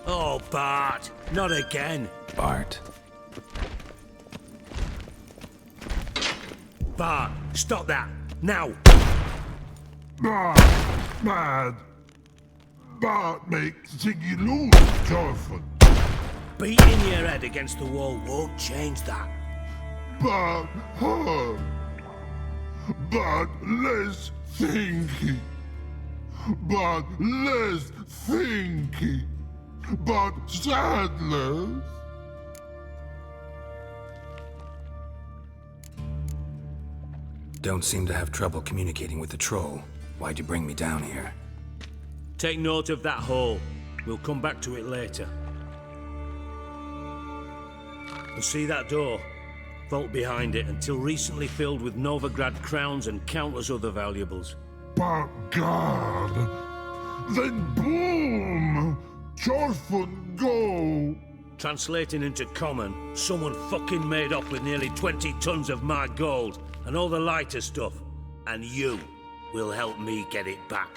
Oh, Bart, not again. Bart. Bart, stop that, now. Mad. Bart make Ziggy lose, Jorfun. Beating your head against the wall won't change that. Bart hurt. Bart less thinky. Bart less thinky. Bart sadness. Don't seem to have trouble communicating with the troll. Why'd you bring me down here? Take note of that hole. We'll come back to it later. And see that door? Vault behind it, until recently filled with Novigrad crowns and countless other valuables. But God, then boom! Jorfun go! Translating into common, someone fucking made off with nearly 20 tons of my gold and all the lighter stuff. And you will help me get it back.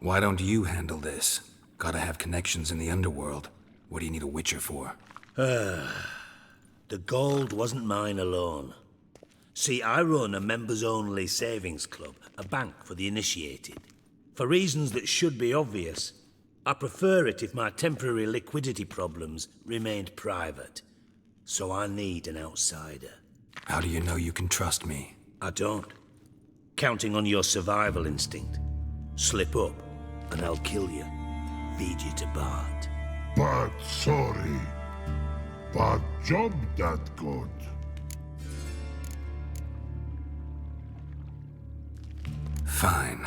Why don't you handle this? Gotta have connections in the underworld. What do you need a Witcher for? The gold wasn't mine alone. See, I run a members-only savings club, a bank for the initiated. For reasons that should be obvious, I prefer it if my temporary liquidity problems remained private. So I need an outsider. How do you know you can trust me? I don't. Counting on your survival instinct. Slip up, and I'll kill you. Feed you to Bart. But sorry. But job that good. Fine.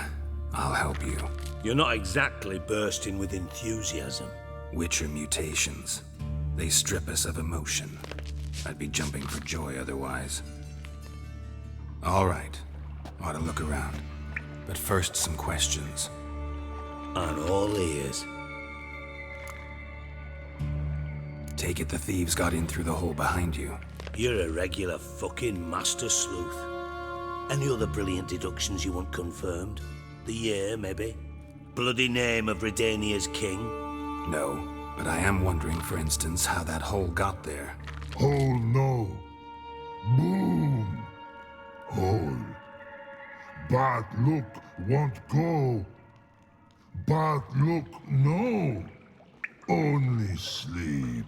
I'll help you. You're not exactly bursting with enthusiasm. Witcher mutations. They strip us of emotion. I'd be jumping for joy otherwise. All right. Ought to look around. But first, some questions. I'm all ears. Take it the thieves got in through the hole behind you. You're a regular fucking master sleuth. Any other brilliant deductions you want confirmed? The year, maybe? Bloody name of Redania's king? No, but I am wondering, for instance, how that hole got there. Hole no. Boom. Hole. But look won't go. But look no. Only sleep.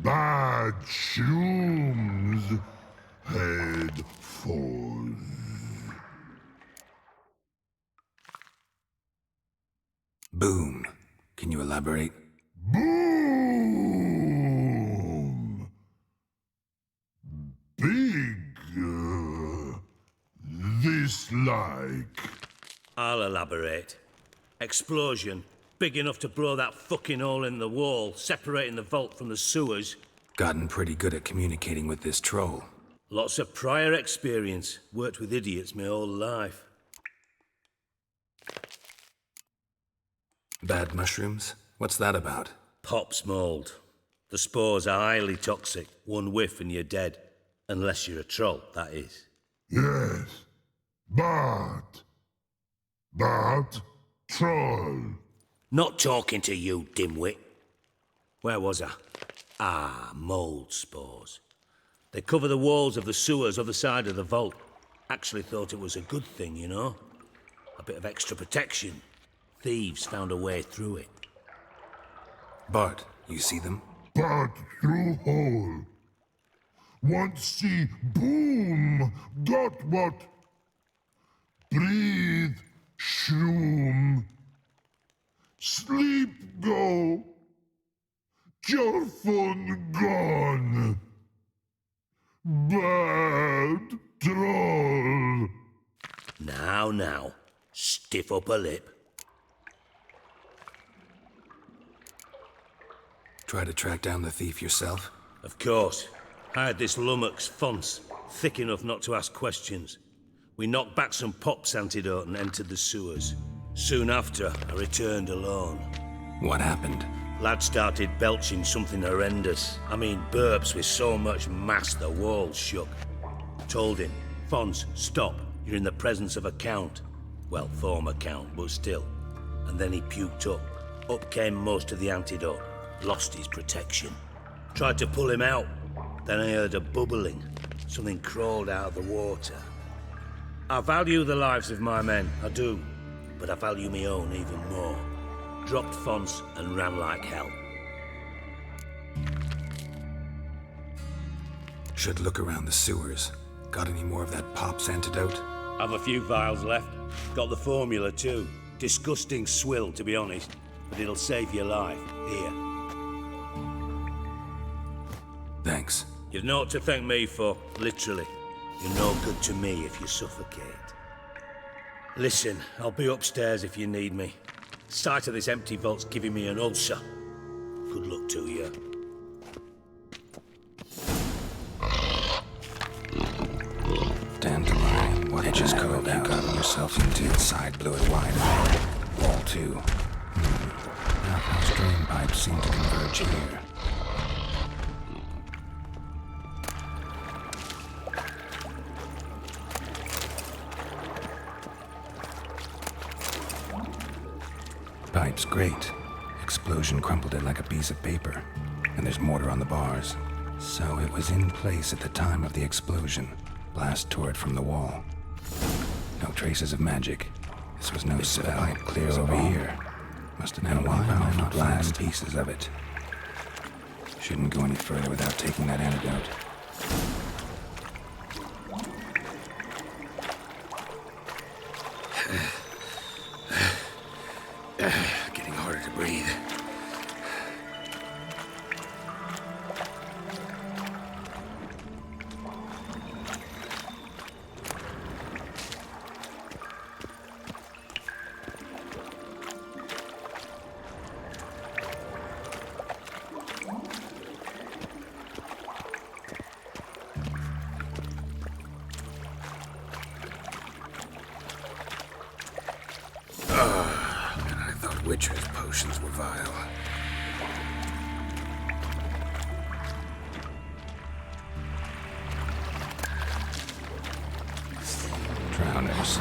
Bad shrooms. Head falls. Boom. Can you elaborate? Boom! Big. This like. I'll elaborate. Explosion. Big enough to blow that fucking hole in the wall, separating the vault from the sewers. Gotten pretty good at communicating with this troll. Lots of prior experience. Worked with idiots my whole life. Bad mushrooms? What's that about? Pops mold. The spores are highly toxic. One whiff and you're dead. Unless you're a troll, that is. Yes. But troll. Not talking to you, dimwit. Where was I? Ah, mold spores. They cover the walls of the sewers other side of the vault. Actually thought it was a good thing, you know? A bit of extra protection. Thieves found a way through it. Bart, you see them? But through hole. Want see boom. Got what? Breathe. Shroom. Sleep go. Jorfun gone. Bad troll. Now. Stiff up a lip. Try to track down the thief yourself? Of course. I had this lummox, Fons, thick enough not to ask questions. We knocked back some Pop's antidote and entered the sewers. Soon after, I returned alone. What happened? Lad started belching something horrendous. I mean, burps with so much mass the walls shook. Told him, Fons, stop. You're in the presence of a count. Well, former count, but still. And then he puked up. Up came most of the antidote. Lost his protection. Tried to pull him out. Then I heard a bubbling. Something crawled out of the water. I value the lives of my men, I do. But I value my own even more. Dropped fonts and ran like hell. Should look around the sewers. Got any more of that Pop's antidote? I've a few vials left. Got the formula too. Disgusting swill, to be honest. But it'll save your life. Here. Thanks. You've naught to thank me for, literally. You're no good to me if you suffocate. Listen, I'll be upstairs if you need me. Sight of this empty vault's giving me an ulcer. Good luck to you. Dandelion, what edges cove you got yourself into? Inside blew it wide. Wall two. Outhouse drain pipes seem to converge here. Pipe's great. Explosion crumpled it like a piece of paper. And there's mortar on the bars. So it was in place at the time of the explosion. Blast tore it from the wall. No traces of magic. This was no pipe clear over here. Must have been a powerful blast. Pieces of it. Shouldn't go any further without taking that antidote. Getting harder to breathe. Witcher's potions were vile. Drowners.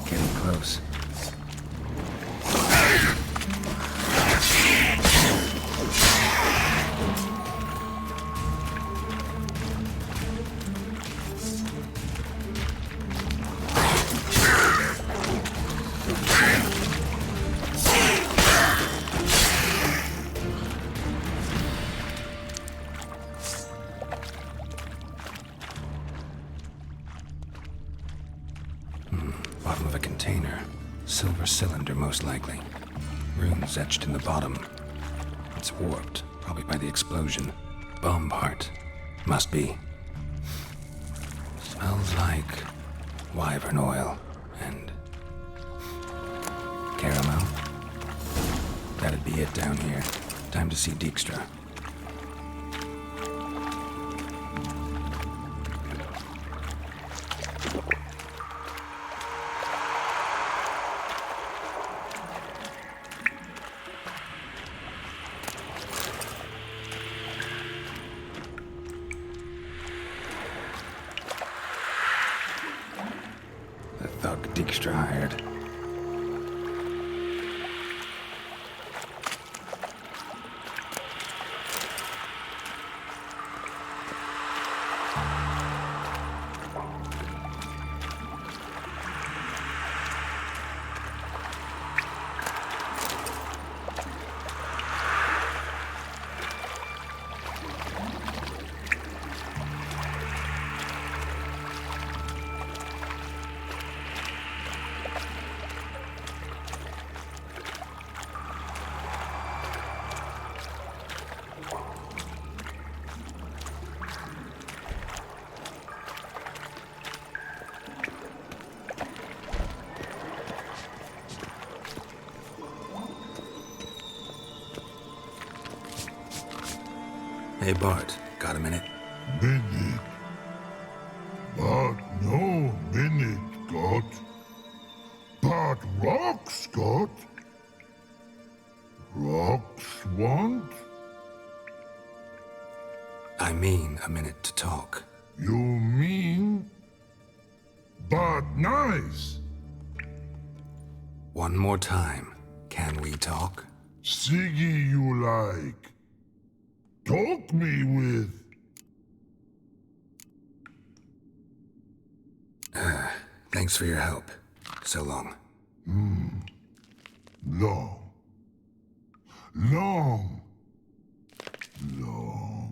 Getting close. Bottom of a container. Silver cylinder, most likely. Runes etched in the bottom. It's warped, probably by the explosion. Bomb part. Must be. Smells like wyvern oil and caramel. That'd be it down here. Time to see Dijkstra. The thug Dijkstra hired. Hey Bart, got a minute? Minute. But no minute got. But rocks got. Rocks want? I mean a minute to talk. You mean? But nice. One more time. Can we talk? Siggy you like. Talk me with. Thanks for your help. So long. Long. Long. Long.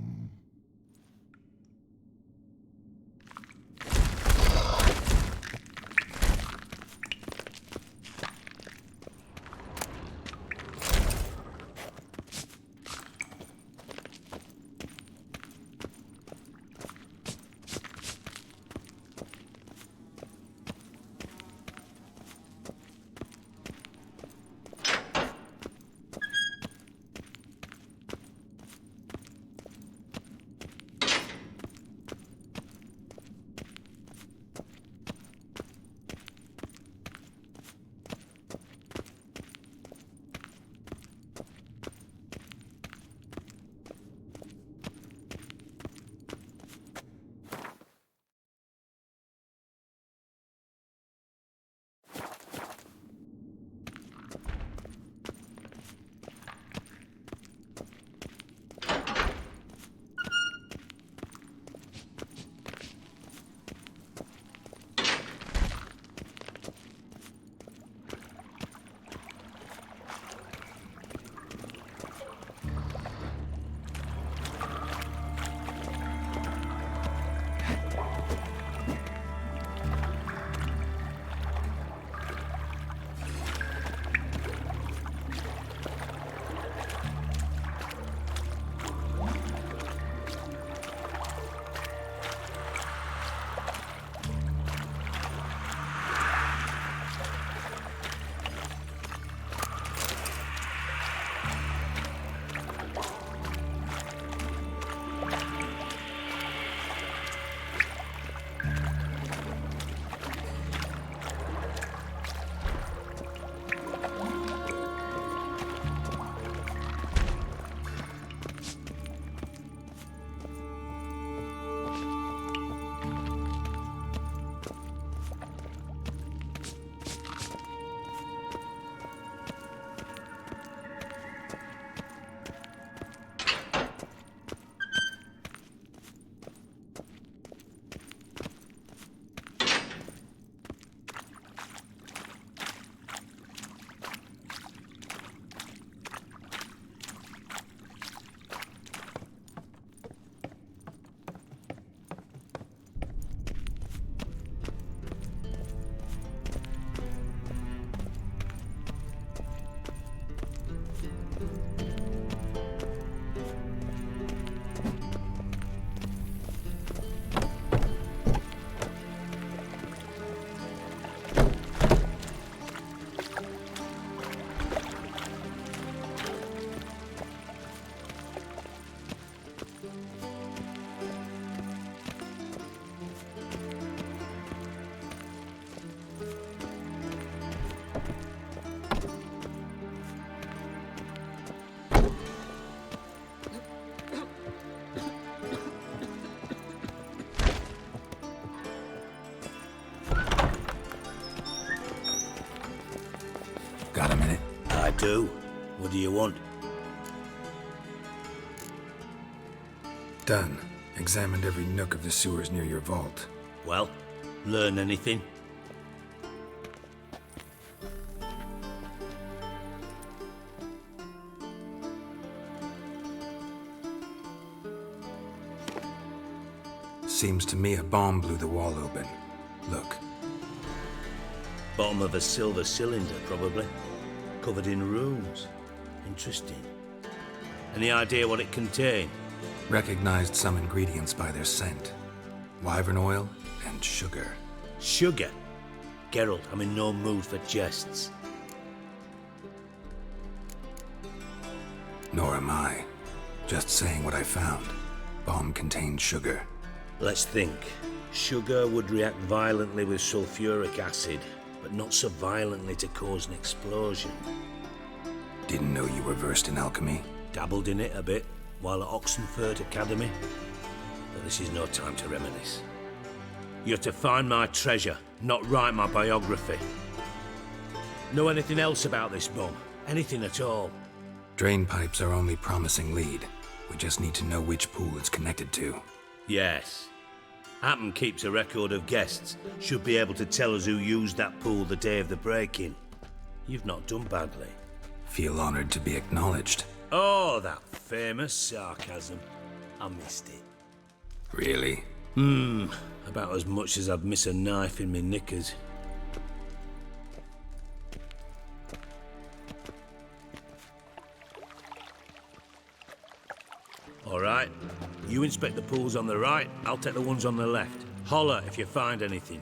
Got a minute? I do. What do you want? Done. Examined every nook of the sewers near your vault. Well, learn anything? Seems to me a bomb blew the wall open. Look. Bottom of a silver cylinder, probably. Covered in runes. Interesting. Any idea what it contained? Recognized some ingredients by their scent. Wyvern oil and sugar. Sugar? Geralt, I'm in no mood for jests. Nor am I. Just saying what I found. Bomb contained sugar. Let's think. Sugar would react violently with sulfuric acid, but not so violently to cause an explosion. Didn't know you were versed in alchemy. Dabbled in it a bit while at Oxenford Academy. But this is no time to reminisce. You're to find my treasure, not write my biography. Know anything else about this bomb? Anything at all? Drain pipes are only promising lead. We just need to know which pool it's connected to. Yes. Hammond keeps a record of guests. Should be able to tell us who used that pool the day of the break-in. You've not done badly. Feel honored to be acknowledged. Oh, that famous sarcasm. I missed it. Really? About as much as I'd miss a knife in me knickers. All right. You inspect the pools on the right, I'll take the ones on the left. Holler if you find anything.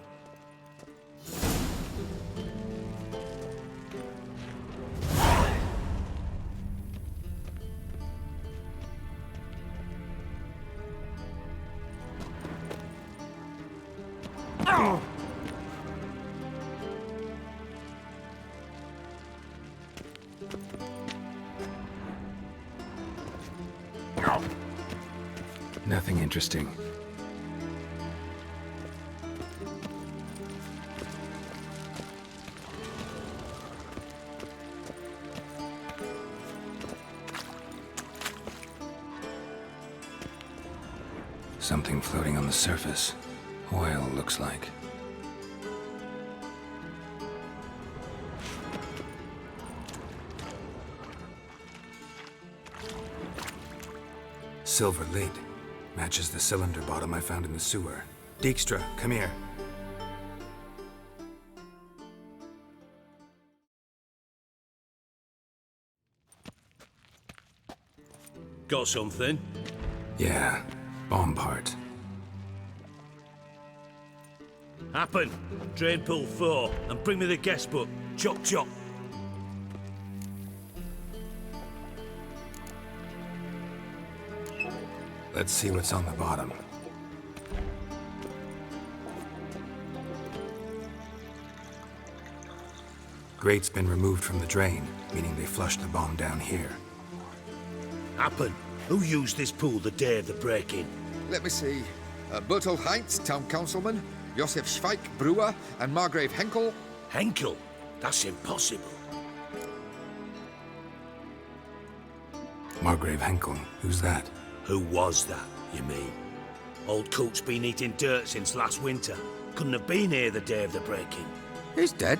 Nothing interesting. Something floating on the surface. Oil, looks like. Silver lid. Matches the cylinder bottom I found in the sewer. Dijkstra, come here. Got something? Yeah, bomb part. Happen. Drain pool 4, and bring me the guest book. Chop chop. Let's see what's on the bottom. Grate's been removed from the drain, meaning they flushed the bomb down here. Happen. Who used this pool the day of the break-in? Let me see. Bertolt Heinz, town councilman, Josef Schweik, brewer, and Margrave Henkel. Henkel? That's impossible. Margrave Henkel, who's that? Who was that, you mean? Old Coot's been eating dirt since last winter. Couldn't have been here the day of the break-in. He's dead?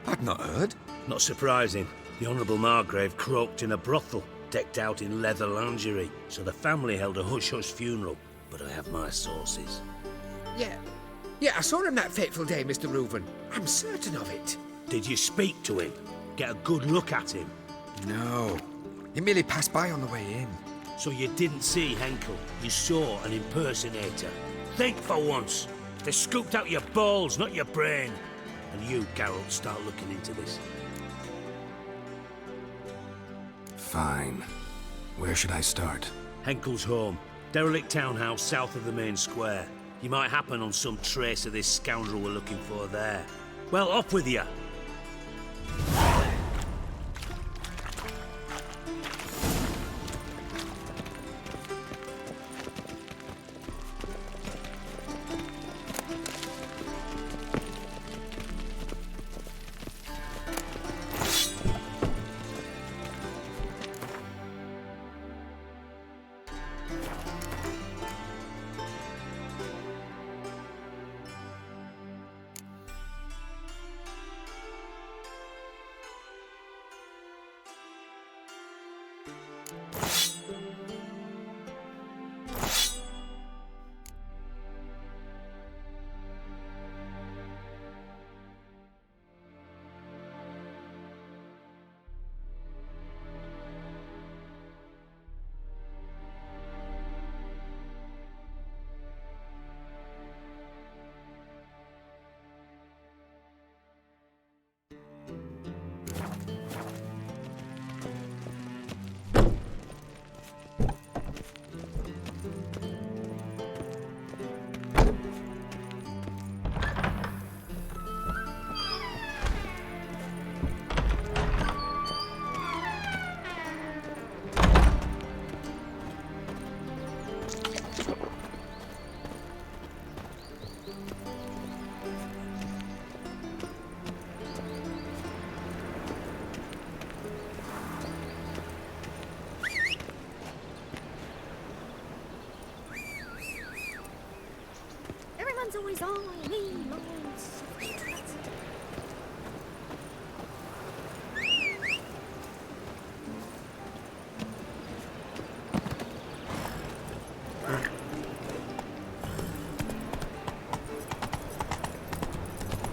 I'd not heard. Not surprising. The Honourable Margrave croaked in a brothel, decked out in leather lingerie, so the family held a hush-hush funeral. But I have my sources. Yeah, I saw him that fateful day, Mr. Reuven. I'm certain of it. Did you speak to him? Get a good look at him? No. He merely passed by on the way in. So you didn't see Henkel, you saw an impersonator. Think for once. They scooped out your balls, not your brain. And you, Geralt, start looking into this. Fine. Where should I start? Henkel's home. Derelict townhouse south of the main square. You might happen on some trace of this scoundrel we're looking for there. Well, off with you.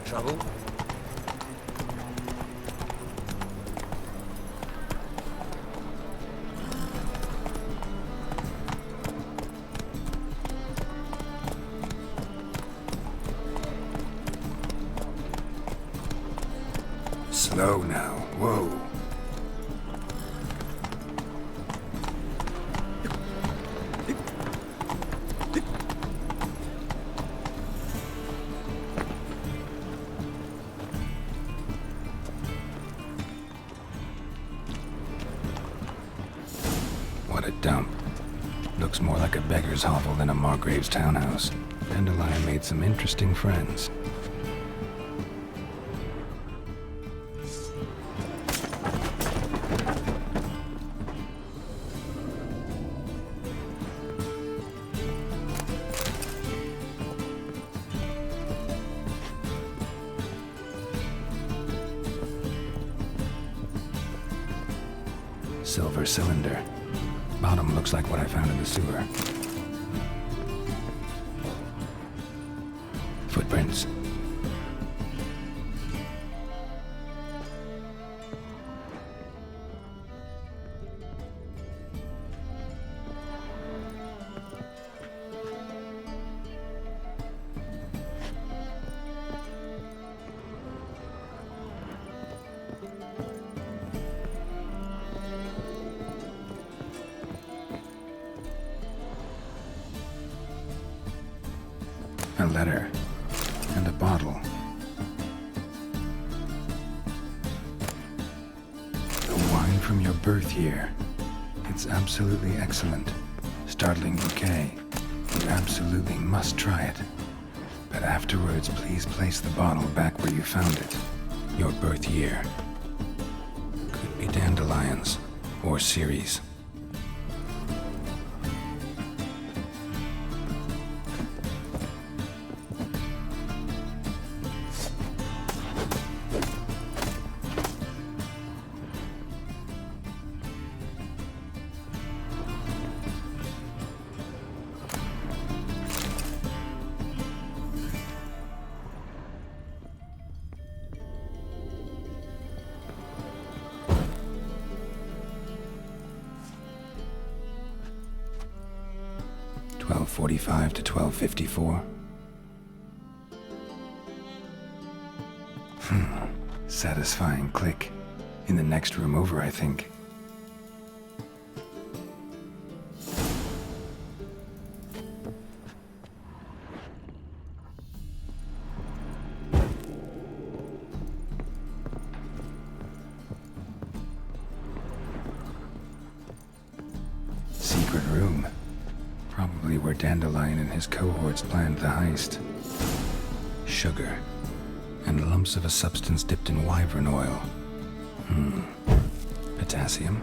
Trouble? Slow now. Whoa. What a dump. Looks more like a beggar's hovel than a Margrave's townhouse. Dandelion made some interesting friends. Silver cylinder. Bottom looks like what I found in the sewer. Footprints. A letter. And a bottle. The wine from your birth year. It's absolutely excellent. Startling bouquet. You absolutely must try it. But afterwards, please place the bottle back where you found it. Your birth year. Could be dandelions. Or Ceres. .45 to 12:54. Satisfying click. In the next room over, I think. Secret room. Probably where Dandelion and his cohorts planned the heist. Sugar. And lumps of a substance dipped in wyvern oil. Potassium.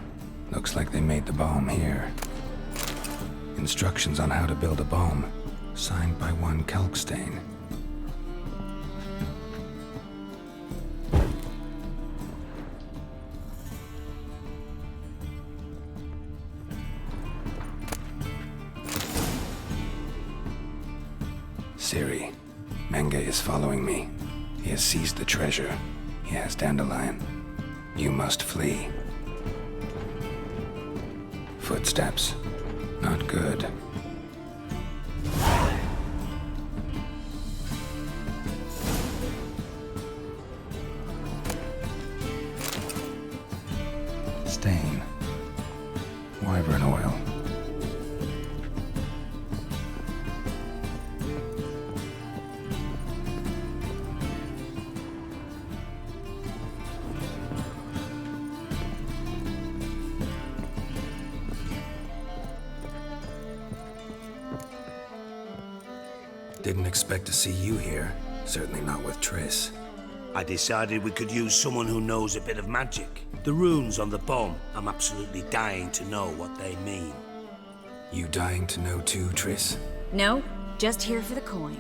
Looks like they made the bomb here. Instructions on how to build a bomb. Signed by one Kalkstein. Ciri, Menge is following me. He has seized the treasure. He has Dandelion. You must flee. Footsteps. Not good. Stain. Wyvern oil. Didn't expect to see you here. Certainly not with Triss. I decided we could use someone who knows a bit of magic. The runes on the bomb, I'm absolutely dying to know what they mean. You dying to know too, Triss? No, just here for the coin.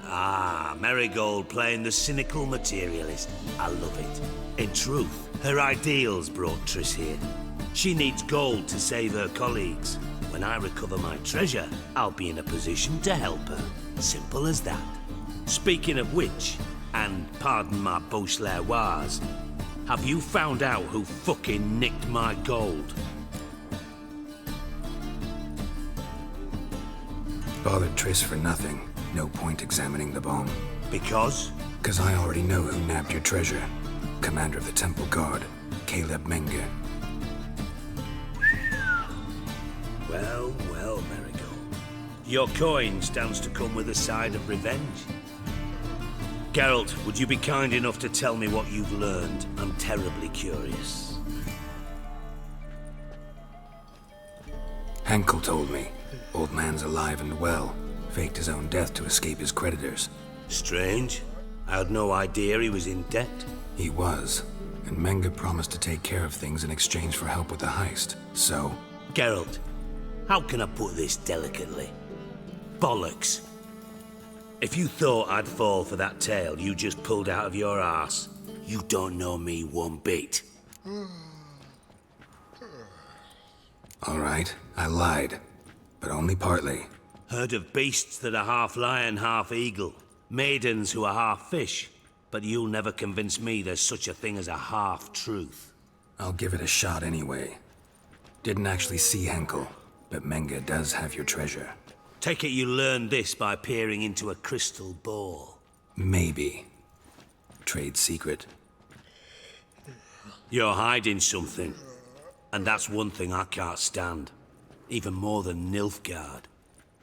Ah, Marigold playing the cynical materialist. I love it. In truth, her ideals brought Triss here. She needs gold to save her colleagues. When I recover my treasure, I'll be in a position to help her. Simple as that. Speaking of which, and pardon my Beauclervois, have you found out who fucking nicked my gold? Bothered Triss for nothing. No point examining the bomb. Because? 'Cause I already know who nabbed your treasure. Commander of the Temple Guard, Caleb Menge. Well, well, Marigold. Your coin stands to come with a side of revenge. Geralt, would you be kind enough to tell me what you've learned? I'm terribly curious. Henkel told me. Old man's alive and well. Faked his own death to escape his creditors. Strange. I had no idea he was in debt. He was. And Menge promised to take care of things in exchange for help with the heist. So, Geralt, how can I put this delicately? Bollocks. If you thought I'd fall for that tale you just pulled out of your arse, you don't know me one bit. all right, I lied. But only partly. Heard of beasts that are half lion, half eagle. Maidens who are half fish. But you'll never convince me there's such a thing as a half-truth. I'll give it a shot anyway. Didn't actually see Henkel, but Menge does have your treasure. Take it you learned this by peering into a crystal ball. Maybe. Trade secret. You're hiding something. And that's one thing I can't stand. Even more than Nilfgaard.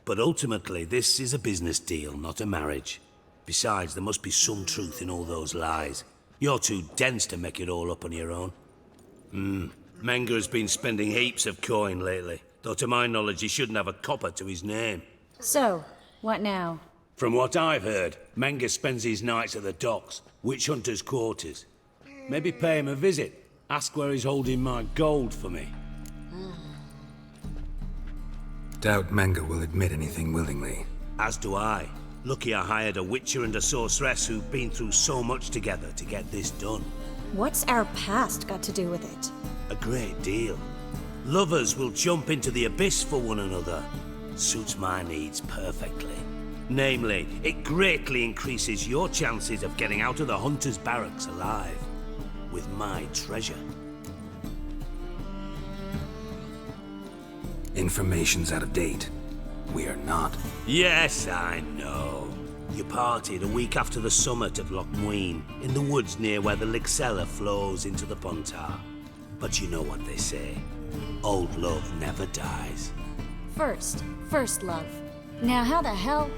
But ultimately, this is a business deal, not a marriage. Besides, there must be some truth in all those lies. You're too dense to make it all up on your own. Menge has been spending heaps of coin lately. Though to my knowledge, he shouldn't have a copper to his name. So, what now? From what I've heard, Menge spends his nights at the docks, witch hunters' quarters. Maybe pay him a visit. Ask where he's holding my gold for me. Doubt Menge will admit anything willingly. As do I. Lucky I hired a witcher and a sorceress who've been through so much together to get this done. What's our past got to do with it? A great deal. Lovers will jump into the abyss for one another. Suits my needs perfectly. Namely, it greatly increases your chances of getting out of the hunter's barracks alive. With my treasure. Information's out of date. We are not. Yes, I know. You partied a week after the summit at Loch Muin, in the woods near where the Lixella flows into the Pontar. But you know what they say. Old love never dies. First love. Now how the hell?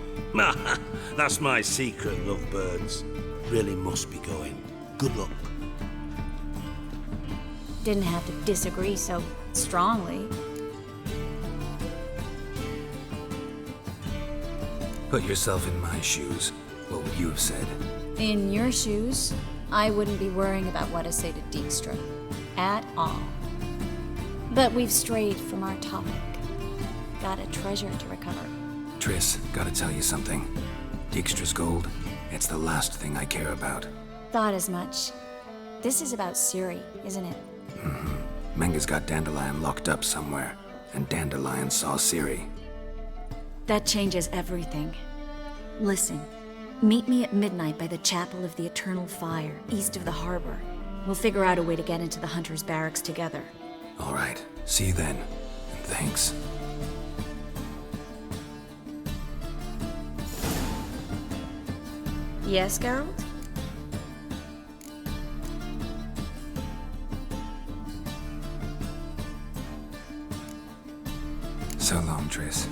That's my secret, lovebirds. Really must be going. Good luck. Didn't have to disagree so strongly. Put yourself in my shoes. What would you have said? In your shoes, I wouldn't be worrying about what to say to Dijkstra. At all. But we've strayed from our topic. Got a treasure to recover. Triss, gotta tell you something. Dijkstra's gold, it's the last thing I care about. Thought as much. This is about Ciri, isn't it? Menge's got Dandelion locked up somewhere, and Dandelion saw Ciri. That changes everything. Listen, meet me at midnight by the Chapel of the Eternal Fire, east of the harbor. We'll figure out a way to get into the Hunter's Barracks together. All right, see you then, and thanks. Yes, Geralt? So long, Triss.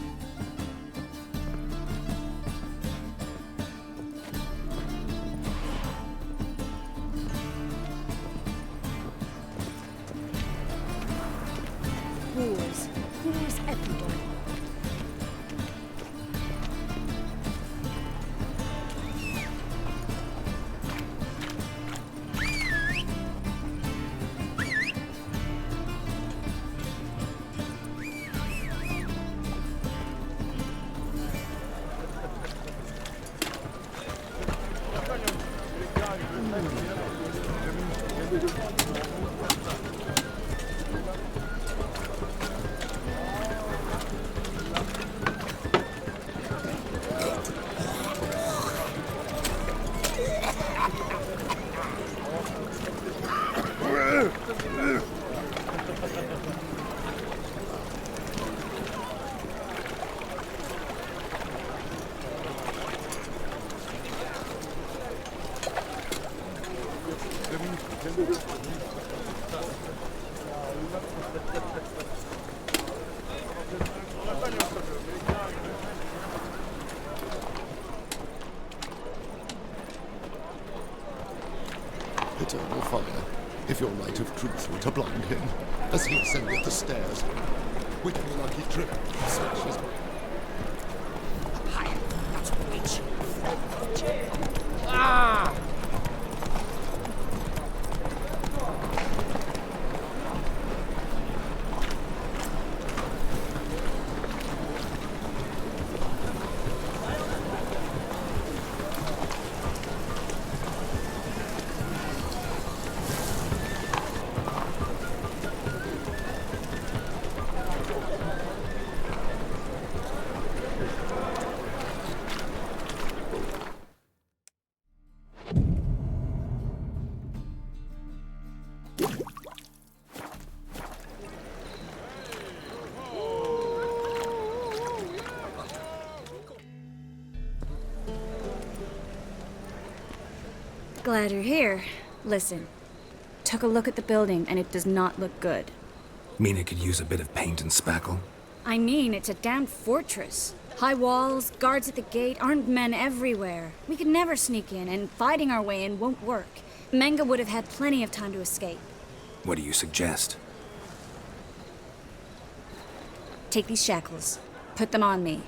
Who's everywhere? to blind him as he ascended the stairs. With a lucky trip, such as Hi, that's a witch. Ah! Glad you're here. Listen, took a look at the building and it does not look good. Mean it could use a bit of paint and spackle? I mean, it's a damned fortress. High walls, guards at the gate, armed men everywhere. We could never sneak in, and fighting our way in won't work. Menga would have had plenty of time to escape. What do you suggest? Take these shackles. Put them on me.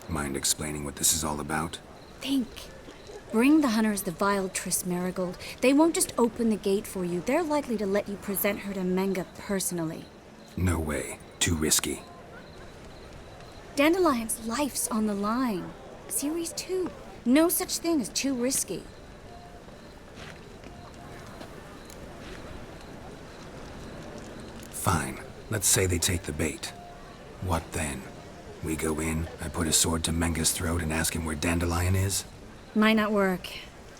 Mind explaining what this is all about? Think. Bring the hunters the vile Triss Merigold. They won't just open the gate for you. They're likely to let you present her to Menga personally. No way. Too risky. Dandelion's life's on the line. Series 2. No such thing as too risky. Fine. Let's say they take the bait. What then? We go in, I put a sword to Menga's throat and ask him where Dandelion is? Might not work.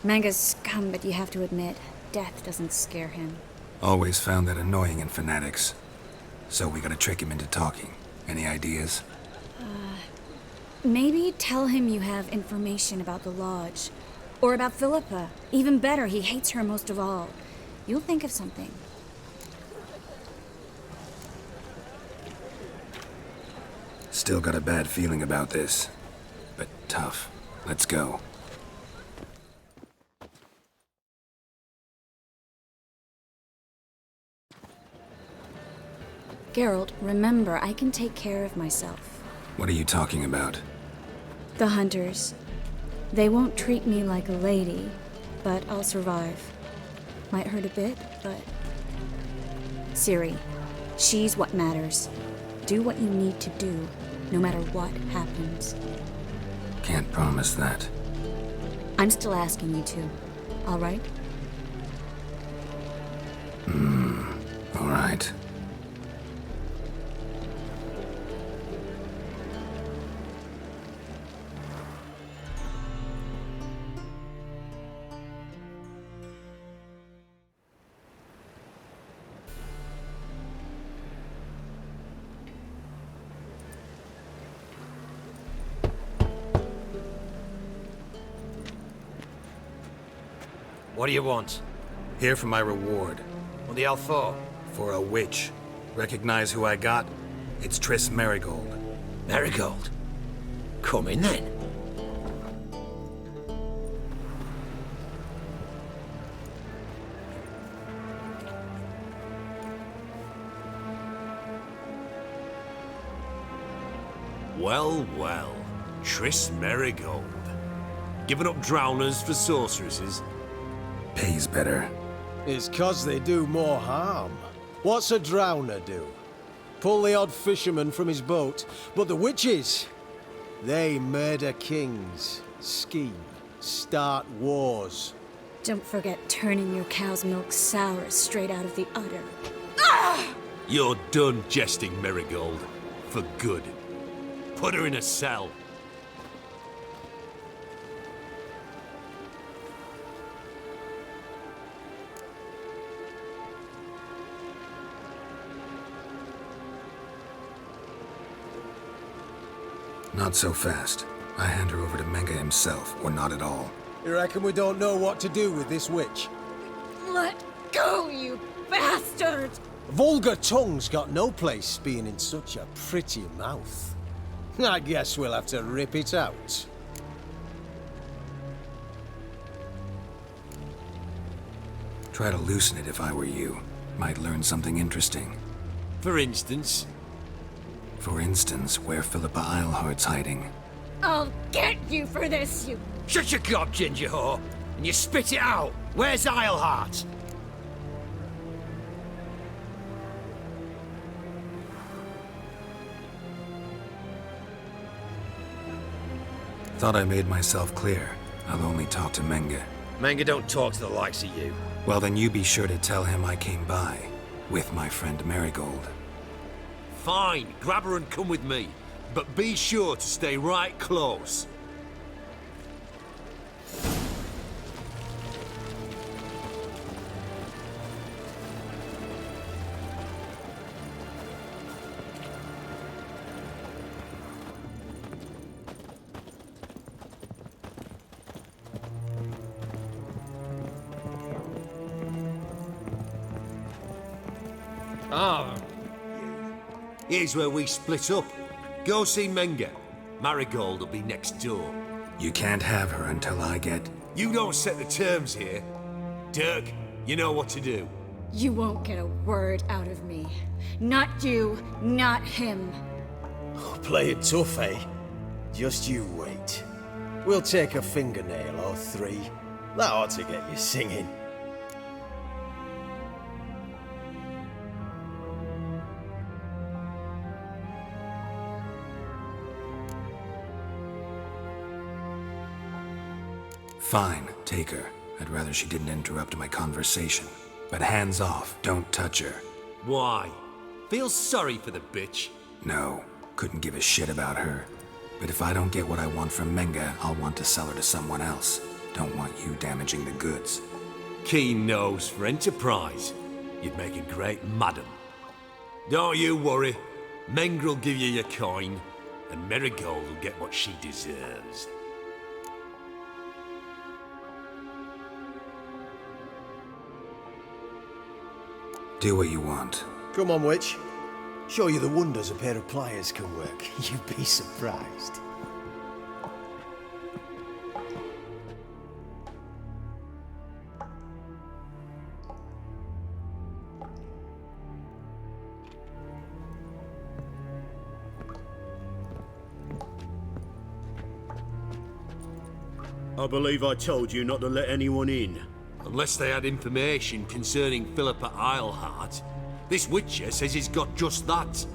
Menga's scum, but you have to admit, death doesn't scare him. Always found that annoying in fanatics. So we gotta trick him into talking. Any ideas? Maybe tell him you have information about the Lodge. Or about Philippa. Even better, he hates her most of all. You'll think of something. Still got a bad feeling about this. But tough. Let's go. Geralt, remember, I can take care of myself. What are you talking about? The hunters. They won't treat me like a lady, but I'll survive. Might hurt a bit, but... Ciri, she's what matters. Do what you need to do, no matter what happens. Can't promise that. I'm still asking you to, all right? All right. What do you want? Here for my reward. What the hell for? For a witch. Recognize who I got? It's Triss Merigold. Merigold. Come in then. Well, well. Triss Merigold. Giving up drowners for sorceresses? Pays better. It's 'cause they do more harm. What's a drowner do? Pull the odd fisherman from his boat. But the witches, they murder kings, scheme, start wars. Don't forget turning your cow's milk sour straight out of the udder. You're done jesting, Merigold. For good. Put her in a cell. Not so fast. I hand her over to Menga himself, or not at all. You reckon we don't know what to do with this witch? Let go, you bastard! Vulgar tongue's got no place being in such a pretty mouth. I guess we'll have to rip it out. try to loosen it if I were you. Might learn something interesting. For instance? For instance, where Philippa Eilhart's hiding. I'll get you for this, you... Shut your gob, ginger whore, and you spit it out. Where's Eilhart? Thought I made myself clear. I'll only talk to Menge. Menge don't talk to the likes of you. Well, then you be sure to tell him I came by. With my friend Marigold. Fine, grab her and come with me. But be sure to stay right close. Oh, Here's where we split up. Go see Menge. Marigold will be next door. You can't have her until I get... You don't set the terms here. Dirk, you know what to do. You won't get a word out of me. Not you, not him. Play it tough, eh? Just you wait. We'll take a fingernail or three. That ought to get you singing. Fine, take her. I'd rather she didn't interrupt my conversation. But hands off, don't touch her. Why? Feel sorry for the bitch? No, couldn't give a shit about her. But if I don't get what I want from Menge, I'll want to sell her to someone else. Don't want you damaging the goods. Keen nose for enterprise. You'd make a great madam. Don't you worry. Menge will give you your coin, and Marigold will get what she deserves. Do what you want. Come on, witch. Show you the wonders a pair of pliers can work. You'd be surprised. I believe I told you not to let anyone in. Unless they had information concerning Philippa Eilhart. This Witcher says he's got just that.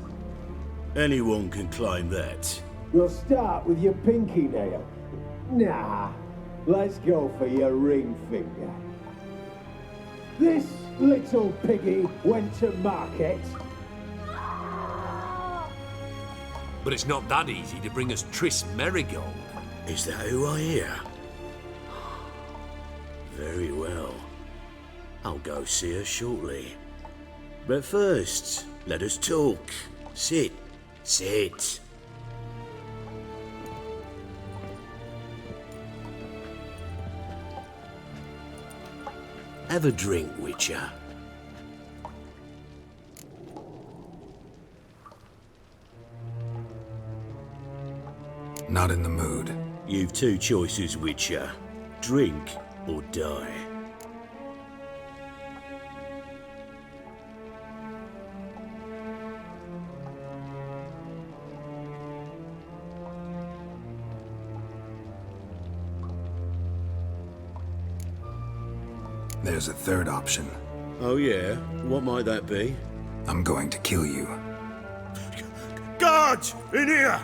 Anyone can claim that. You'll start with your pinky nail. Nah, let's go for your ring finger. This little piggy went to market. But it's not that easy to bring us Triss Marigold. Is that who I hear? Very well. I'll go see her shortly. But first, let us talk. Sit. Sit. Have a drink, Witcher. Not in the mood. You've two choices, Witcher. Drink or die. There's a third option. Oh yeah? What might that be? I'm going to kill you. Guards! In here!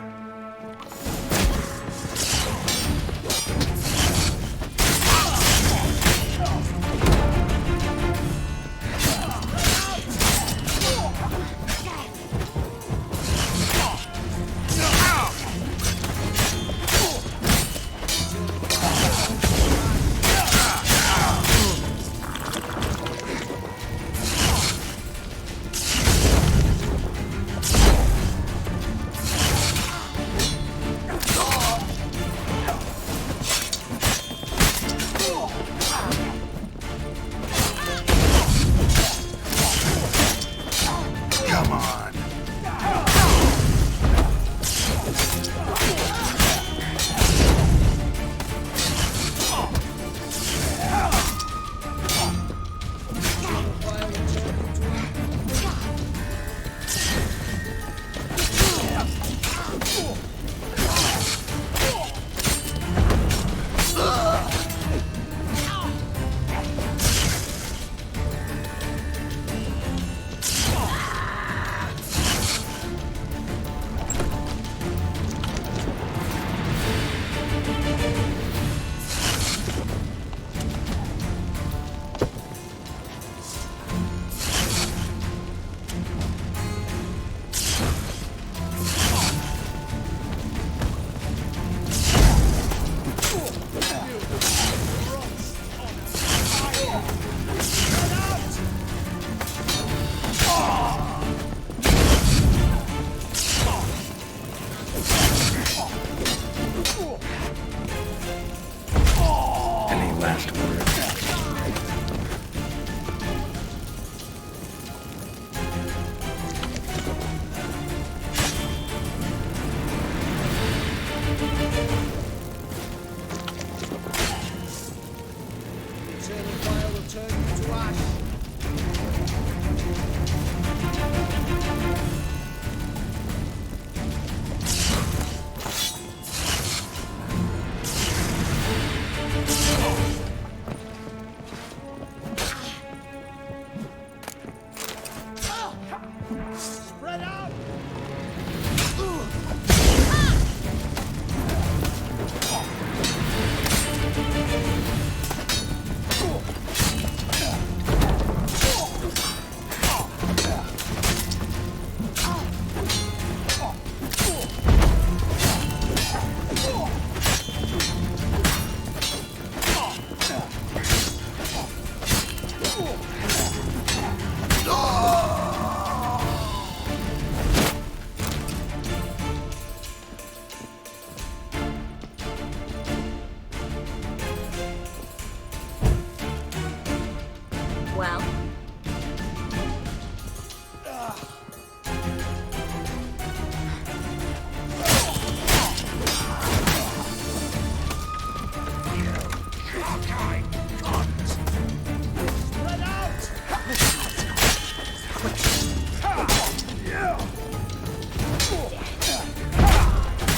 Well?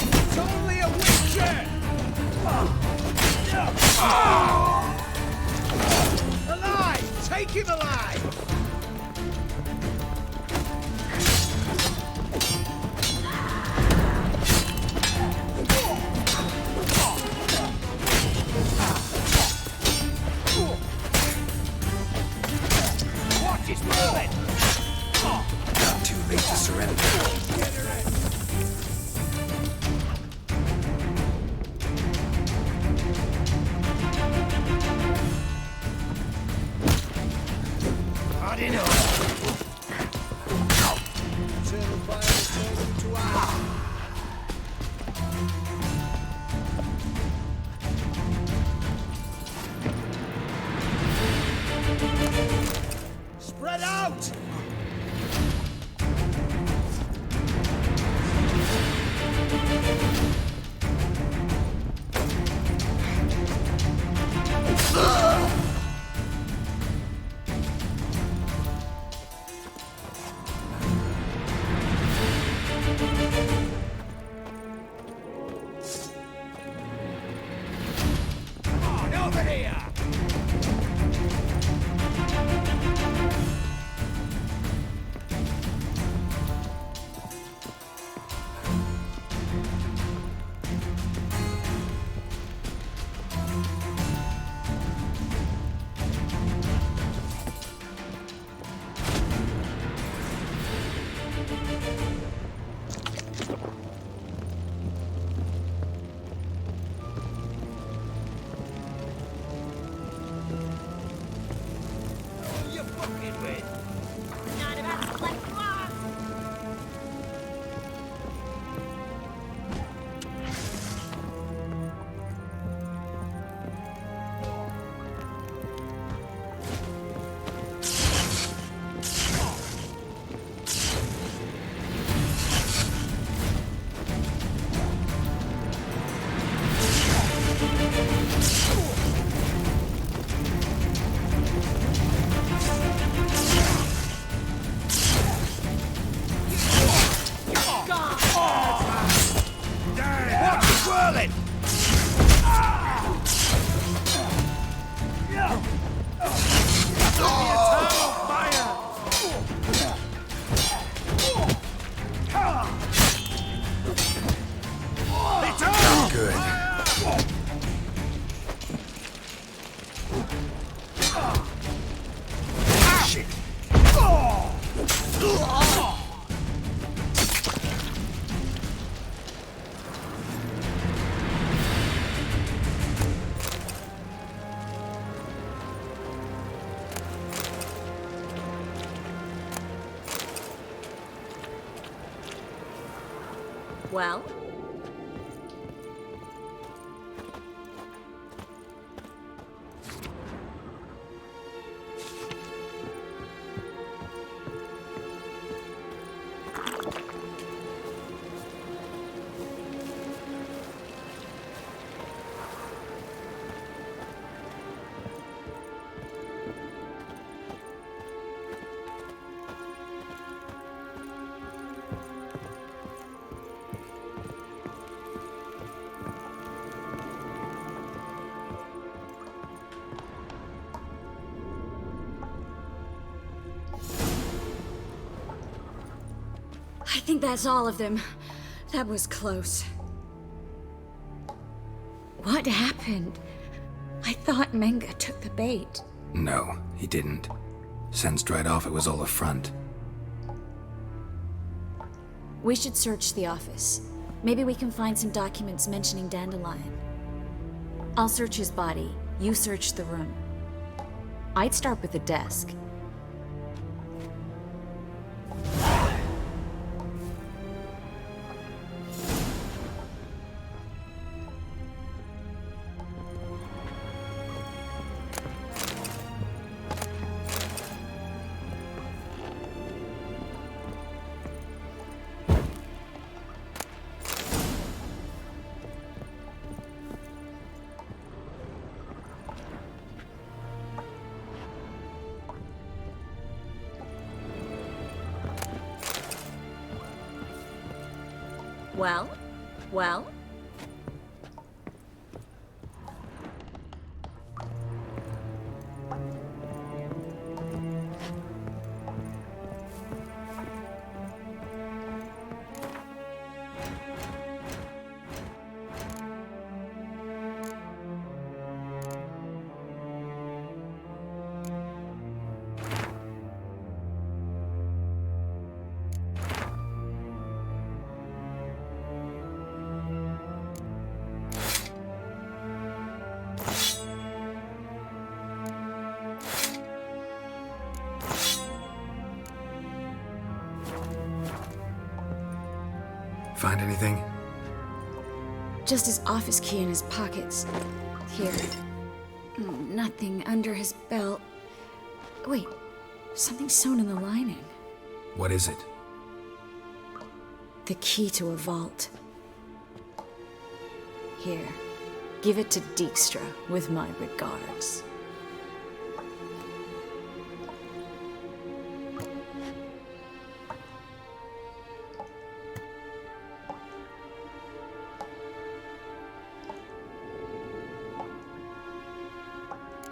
It's only a witcher! Alive! Take him alive! What is moving? Not too late to surrender. Hard enough. Eternal fire returns into ice. Spread out! Come on, over here! You fucking with? Not about to let you off! Whirling! Good. Shit! Well? I think that's all of them. That was close. What happened? I thought Menga took the bait. No, he didn't. Sensed right off it was all a front. We should search the office. Maybe we can find some documents mentioning Dandelion. I'll search his body. You search the room. I'd start with the desk. Well? Find anything? Just his office key in his pockets. Here. Nothing under his belt. Wait, something sewn in the lining. What is it? The key to a vault. Here, give it to Dijkstra with my regards.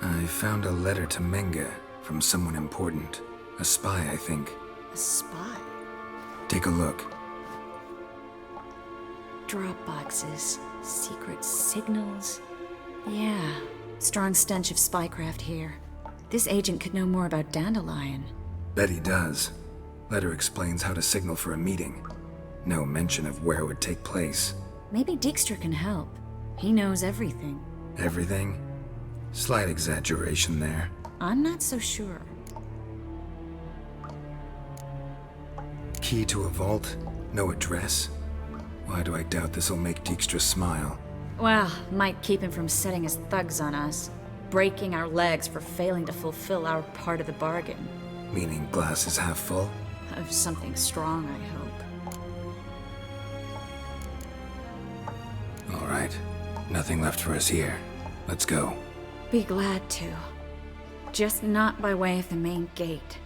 I found a letter to Menge from someone important. A spy, I think. A spy? Take a look. Drop boxes, secret signals. Yeah, strong stench of spycraft here. This agent could know more about Dandelion. Bet he does. Letter explains how to signal for a meeting. No mention of where it would take place. Maybe Dijkstra can help. He knows everything. Everything? Slight exaggeration there. I'm not so sure. Key to a vault? No address? Why do I doubt this'll make Dijkstra smile? Well, might keep him from setting his thugs on us. Breaking our legs for failing to fulfill our part of the bargain. Meaning glass is half full? Of something strong, I hope. All right. Nothing left for us here. Let's go. Be glad to. Just not by way of the main gate.